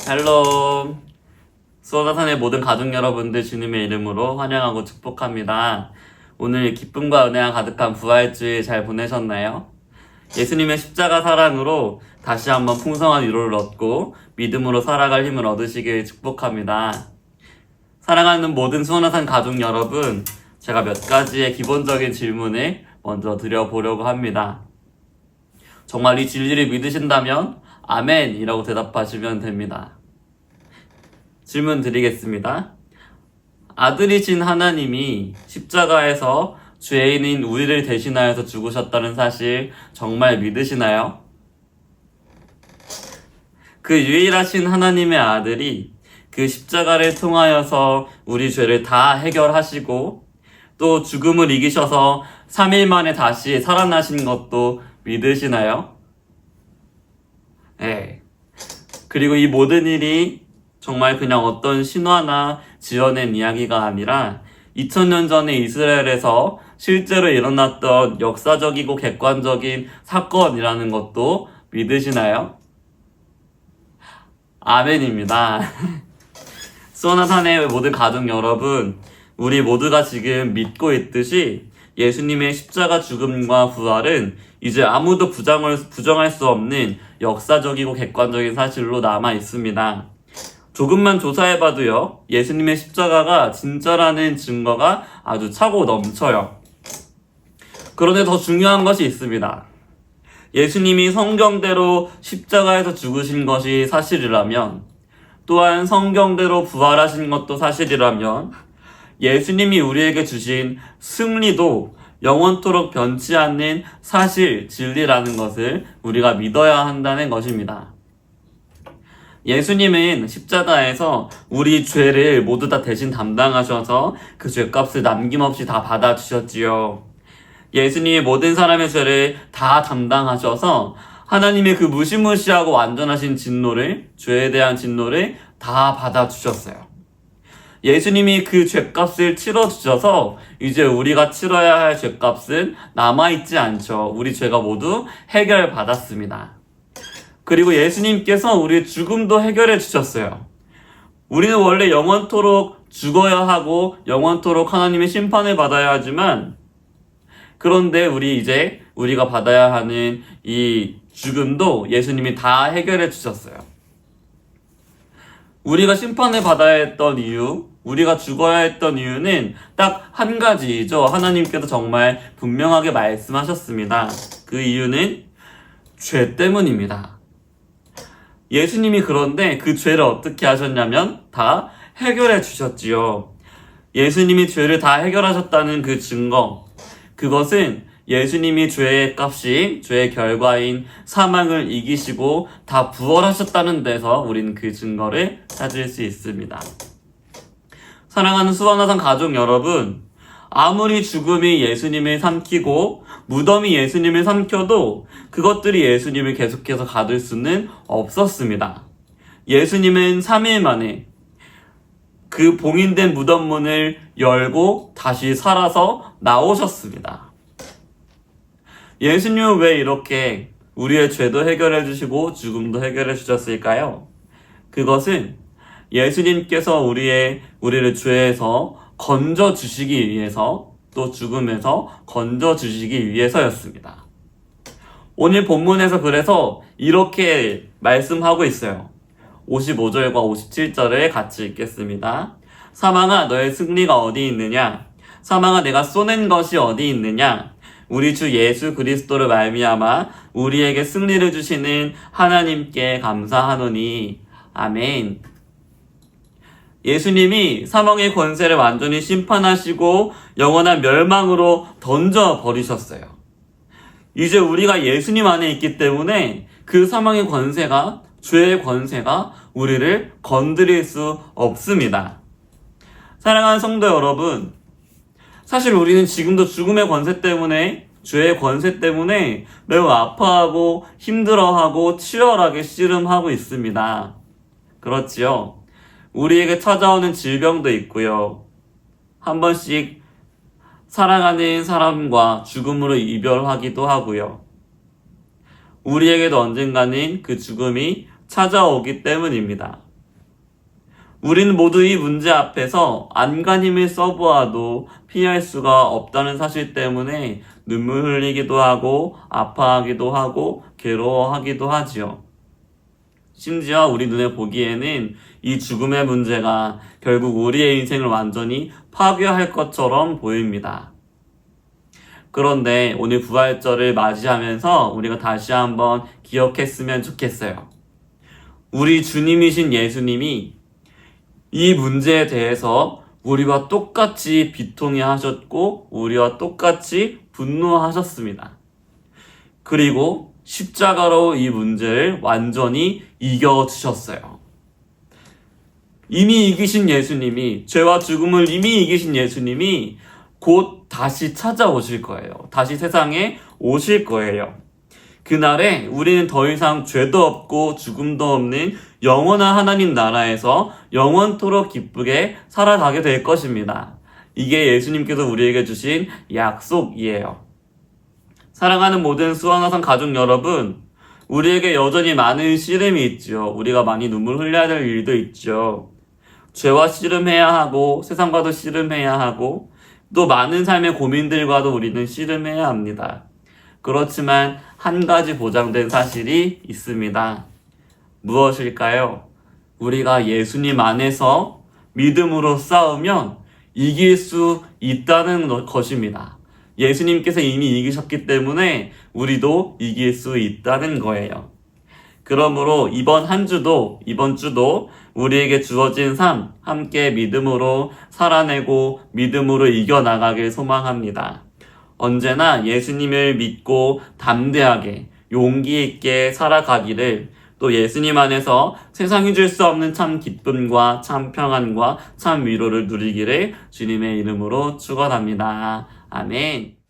헬로 수원사산의 모든 가족 여러분들 주님의 이름으로 환영하고 축복합니다. 오늘 기쁨과 은혜가 가득한 부활주일 잘 보내셨나요? 예수님의 십자가 사랑으로 다시 한번 풍성한 위로를 얻고 믿음으로 살아갈 힘을 얻으시길 축복합니다. 사랑하는 모든 수원사산 가족 여러분, 제가 몇 가지의 기본적인 질문을 먼저 드려보려고 합니다. 정말 이 진리를 믿으신다면 아멘이라고 대답하시면 됩니다. 질문 드리겠습니다. 아들이신 하나님이 십자가에서 죄인인 우리를 대신하여서 죽으셨다는 사실 정말 믿으시나요? 그 유일하신 하나님의 아들이 그 십자가를 통하여서 우리 죄를 다 해결하시고 또 죽음을 이기셔서 3일 만에 다시 살아나신 것도 믿으시나요? 네. 그리고 이 모든 일이 정말 그냥 어떤 신화나 지어낸 이야기가 아니라 2000년 전에 이스라엘에서 실제로 일어났던 역사적이고 객관적인 사건이라는 것도 믿으시나요? 아멘입니다. 수원사산의 모든 가족 여러분, 우리 모두가 지금 믿고 있듯이 예수님의 십자가 죽음과 부활은 이제 아무도 부정할 수 없는 역사적이고 객관적인 사실로 남아 있습니다. 조금만 조사해봐도요, 예수님의 십자가가 진짜라는 증거가 아주 차고 넘쳐요. 그런데 더 중요한 것이 있습니다. 예수님이 성경대로 십자가에서 죽으신 것이 사실이라면, 또한 성경대로 부활하신 것도 사실이라면, 예수님이 우리에게 주신 승리도 영원토록 변치 않는 사실, 진리라는 것을 우리가 믿어야 한다는 것입니다. 예수님은 십자가에서 우리 죄를 모두 다 대신 담당하셔서 그 죄값을 남김없이 다 받아주셨지요. 예수님이 모든 사람의 죄를 다 담당하셔서 하나님의 그 무시무시하고 완전하신 진노를, 죄에 대한 진노를 다 받아주셨어요. 예수님이 그 죄값을 치러주셔서 이제 우리가 치러야 할 죄값은 남아있지 않죠. 우리 죄가 모두 해결받았습니다. 그리고 예수님께서 우리의 죽음도 해결해 주셨어요. 우리는 원래 영원토록 죽어야 하고 영원토록 하나님의 심판을 받아야 하지만, 그런데 우리가 받아야 하는 이 죽음도 예수님이 다 해결해 주셨어요. 우리가 심판을 받아야 했던 이유, 우리가 죽어야 했던 이유는 딱 한 가지이죠. 하나님께서 정말 분명하게 말씀하셨습니다. 그 이유는 죄 때문입니다. 예수님이 그런데 그 죄를 어떻게 하셨냐면 다 해결해 주셨지요. 예수님이 죄를 다 해결하셨다는 그 증거, 그것은 예수님이 죄의 값이 죄의 결과인 사망을 이기시고 다 부활하셨다는 데서 우리는 그 증거를 찾을 수 있습니다. 사랑하는 수원사산 가족 여러분, 아무리 죽음이 예수님을 삼키고 무덤이 예수님을 삼켜도 그것들이 예수님을 계속해서 가둘 수는 없었습니다. 예수님은 3일 만에 그 봉인된 무덤 문을 열고 다시 살아서 나오셨습니다. 예수님은 왜 이렇게 우리의 죄도 해결해 주시고 죽음도 해결해 주셨을까요? 그것은 예수님께서 우리를 죄에서 건져 주시기 위해서, 또 죽음에서 건져 주시기 위해서였습니다. 오늘 본문에서 그래서 이렇게 말씀하고 있어요. 55절과 57절을 같이 읽겠습니다. 사망아, 너의 승리가 어디 있느냐? 사망아, 내가 쏘낸 것이 어디 있느냐? 우리 주 예수 그리스도를 말미암아 우리에게 승리를 주시는 하나님께 감사하노니. 아멘. 예수님이 사망의 권세를 완전히 심판하시고 영원한 멸망으로 던져버리셨어요. 이제 우리가 예수님 안에 있기 때문에 그 사망의 권세가, 죄의 권세가 우리를 건드릴 수 없습니다. 사랑하는 성도 여러분, 사실 우리는 지금도 죽음의 권세 때문에, 죄의 권세 때문에 매우 아파하고 힘들어하고 치열하게 씨름하고 있습니다. 그렇지요? 우리에게 찾아오는 질병도 있고요. 한 번씩 사랑하는 사람과 죽음으로 이별하기도 하고요. 우리에게도 언젠가는 그 죽음이 찾아오기 때문입니다. 우리는 모두 이 문제 앞에서 안간 힘을 써보아도 피할 수가 없다는 사실 때문에 눈물 흘리기도 하고 아파하기도 하고 괴로워하기도 하지요. 심지어 우리 눈에 보기에는 이 죽음의 문제가 결국 우리의 인생을 완전히 파괴할 것처럼 보입니다. 그런데 오늘 부활절을 맞이하면서 우리가 다시 한번 기억했으면 좋겠어요. 우리 주님이신 예수님이 이 문제에 대해서 우리와 똑같이 비통해하셨고 우리와 똑같이 분노하셨습니다. 그리고 십자가로 이 문제를 완전히 이겨주셨어요. 이미 이기신 예수님이, 죄와 죽음을 이미 이기신 예수님이 곧 다시 찾아오실 거예요. 다시 세상에 오실 거예요. 그날에 우리는 더 이상 죄도 없고 죽음도 없는 영원한 하나님 나라에서 영원토록 기쁘게 살아가게 될 것입니다. 이게 예수님께서 우리에게 주신 약속이에요. 사랑하는 모든 수원화산 가족 여러분, 우리에게 여전히 많은 씨름이 있죠. 우리가 많이 눈물 흘려야 될 일도 있죠. 죄와 씨름해야 하고 세상과도 씨름해야 하고 또 많은 삶의 고민들과도 우리는 씨름해야 합니다. 그렇지만 한 가지 보장된 사실이 있습니다. 무엇일까요? 우리가 예수님 안에서 믿음으로 싸우면 이길 수 있다는 것입니다. 예수님께서 이미 이기셨기 때문에 우리도 이길 수 있다는 거예요. 그러므로 이번 주도 우리에게 주어진 삶 함께 믿음으로 살아내고 믿음으로 이겨나가길 소망합니다. 언제나 예수님을 믿고 담대하게 용기 있게 살아가기를, 또 예수님 안에서 세상이 줄 수 없는 참 기쁨과 참 평안과 참 위로를 누리기를 주님의 이름으로 축원합니다. 아멘.